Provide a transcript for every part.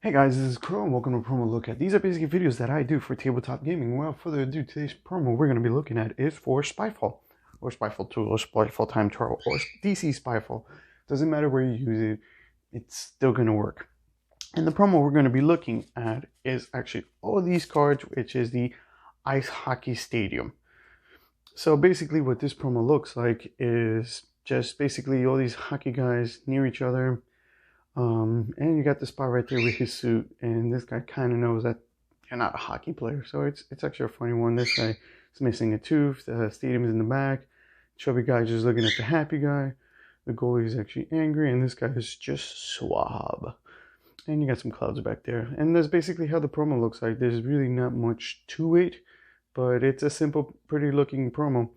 Hey guys, this is Crow and welcome to Promo Look At. These are basically videos that I do for tabletop gaming. Without further ado, today's promo we're going to be looking at is for Spyfall, or Spyfall 2, or Spyfall Time Trial, or DC Spyfall. Doesn't matter where you use it, it's still going to work. And the promo we're going to be looking at is actually all of these cards, which is the Ice Hockey Stadium. So basically what this promo looks like is just basically all these hockey guys near each other. And you got the spot right there with his suit, and this guy kind of knows that you're not a hockey player, so it's actually a funny one. This guy is missing a tooth, the stadium is in the back, chubby guy just looking at the happy guy, the goalie is actually angry, and this guy is just suave. And you got some clouds back there, and that's basically how the promo looks like. There's really not much to it, but it's a simple, pretty looking promo.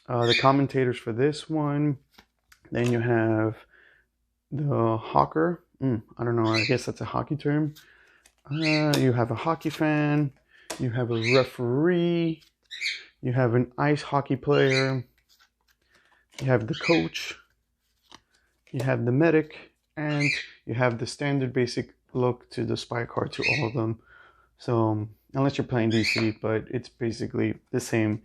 The commentators for this one, then you have the hawker, I don't know, I guess that's a hockey term. You have a hockey fan, you have a referee, you have an ice hockey player, you have the coach, you have the medic, and you have the standard basic look to the spy card to all of them. So, unless you're playing DC, but it's basically the same.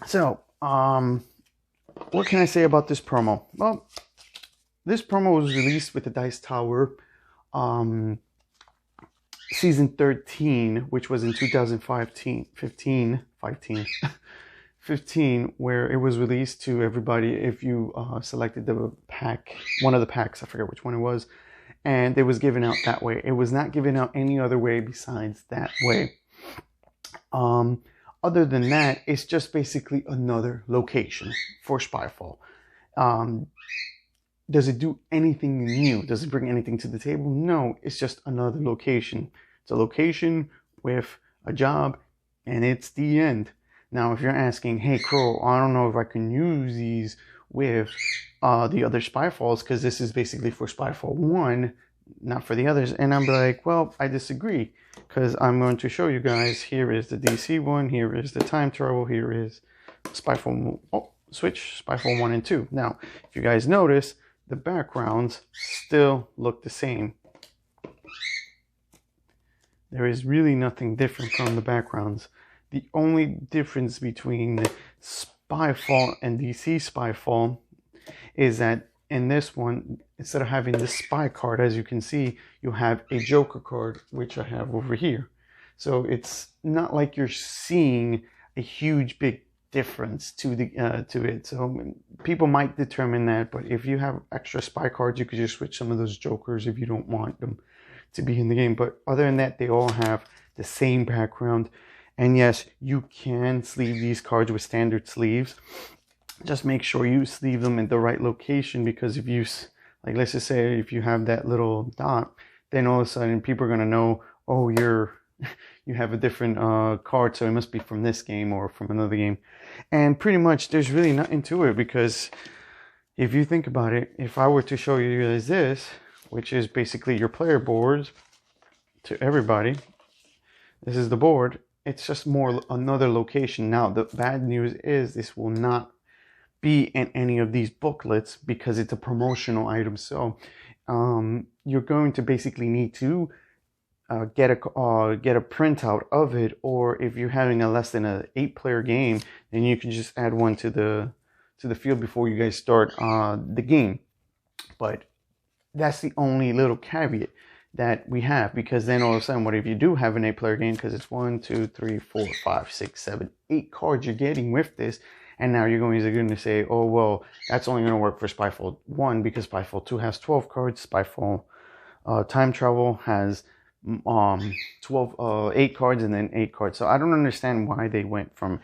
So, what can I say about this promo? Well, this promo was released with the Dice Tower season 13, which was in 2015, where it was released to everybody if you selected the pack, one of the packs, I forget which one it was, and it was given out that way. It was not given out any other way besides that way. Other than that, it's just basically another location for Spyfall. Does it do anything new? Does it bring anything to the table? No, it's just another location. It's a location with a job, and it's the end. Now, if you're asking, hey, Crow, I don't know if I can use these with the other Spyfalls, because this is basically for Spyfall 1, not for the others. And I'm like, well, I disagree, because I'm going to show you guys. Here is the DC one. Here is the Time Travel. Here is Spyfall. Oh, switch Spyfall 1 and 2. Now, if you guys notice, the backgrounds still look the same. There is really nothing different from the backgrounds. The only difference between Spyfall and DC Spyfall is that in this one, instead of having the spy card, as you can see, you have a Joker card, which I have over here. So it's not like you're seeing a huge big difference to it. So people might determine that, but if you have extra spy cards, you could just switch some of those Jokers if you don't want them to be in the game. But other than that, they all have the same background. And yes, you can sleeve these cards with standard sleeves. Just make sure you sleeve them in the right location, because if you, like, let's just say if you have that little dot, then all of a sudden people are going to know, oh, you have a different card, so it must be from this game or from another game. And pretty much there's really nothing to it, because if you think about it, if I were to show you guys this, which is basically your player boards to everybody, this is the board. It's just more another location. Now, the bad news is this will not be in any of these booklets because it's a promotional item. So you're going to basically need to get a printout of it, or if you're having a less than an 8-player game, then you can just add one to the field before you guys start the game. But that's the only little caveat that we have, because then all of a sudden, what if you do have an 8-player game? Because it's 1, 2, 3, 4, 5, 6, 7, 8 cards you're getting with this, and now you're going to say, oh well, that's only going to work for Spyfall 1 because Spyfall 2 has 12 cards. Spyfall Time Travel has 8 cards and then 8 cards. So I don't understand why they went from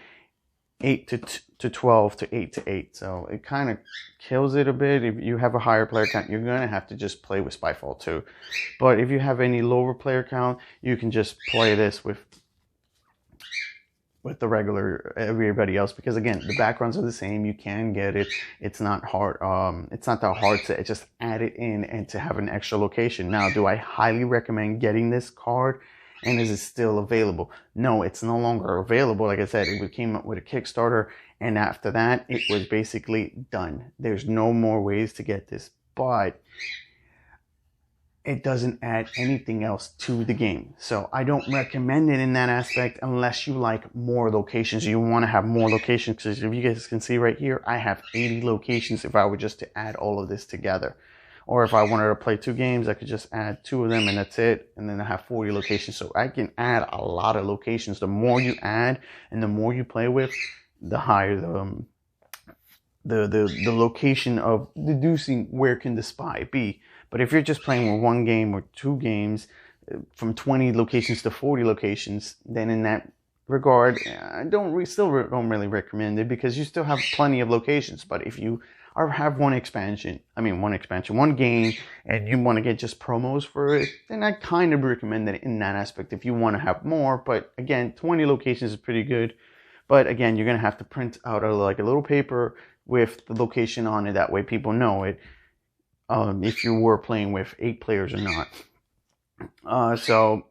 8 to 12 to 8 to 8. So it kind of kills it a bit. If you have a higher player count, you're going to have to just play with Spyfall 2. But if you have any lower player count, you can just play this with the regular everybody else, because again, the backgrounds are the same. You can get it. It's not hard. It's not that hard to just add it in and to have an extra location. Now, do I highly recommend getting this card? And is it still available? No, it's no longer available. Like I said, it came up with a Kickstarter, and after that, it was basically done. There's no more ways to get this. But it doesn't add anything else to the game. So I don't recommend it in that aspect unless you like more locations. You want to have more locations, because if you guys can see right here, I have 80 locations if I were just to add all of this together. Or if I wanted to play 2 games, I could just add 2 of them and that's it. And then I have 40 locations. So I can add a lot of locations. The more you add and the more you play with, the higher the location of deducing where can the spy be. But if you're just playing with 1 game or 2 games, from 20 locations to 40 locations, then in that regard, I don't really recommend it, because you still have plenty of locations. But if you have one game, and you want to get just promos for it, then I kind of recommend it in that aspect if you want to have more. But again, 20 locations is pretty good. But again, you're going to have to print out a little paper with the location on it. That way people know it, if you were playing with 8 players or not. So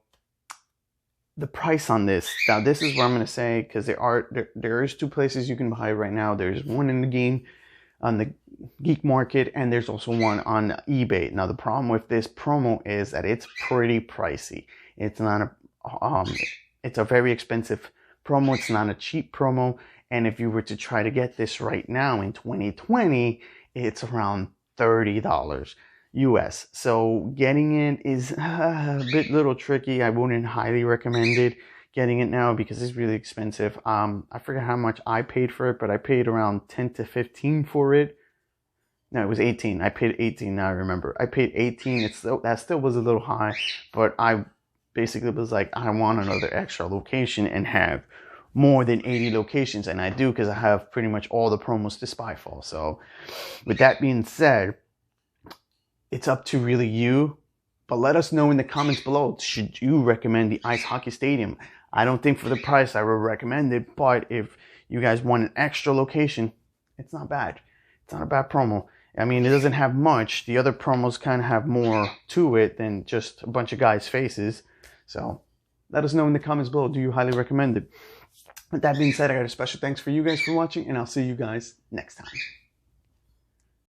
the price on this, now this is what I'm going to say, because there is 2 places you can buy it right now. There's one in the game on the Geek Market, and there's also one on eBay. Now the problem with this promo is that it's pretty pricey. It's not it's a very expensive promo. It's not a cheap promo. And if you were to try to get this right now in 2020, it's around $30 US. So getting it is a little tricky. I wouldn't highly recommend it, getting it now, because it's really expensive. I forget how much I paid for it, but I paid around 10 to 15 for it. No, it was 18. I paid 18. Now I remember. I paid 18. That still was a little high, but I basically was like, I want another extra location and have more than 80 locations, and I do, because I have pretty much all the promos to Spyfall. So with that being said, it's up to really you, but let us know in the comments below, should you recommend the Ice Hockey Stadium? I don't think for the price I would recommend it, but if you guys want an extra location, it's not bad. It's not a bad promo. I mean, it doesn't have much. The other promos kind of have more to it than just a bunch of guys' faces. So let us know in the comments below, do you highly recommend it? With that being said, I got a special thanks for you guys for watching, and I'll see you guys next time.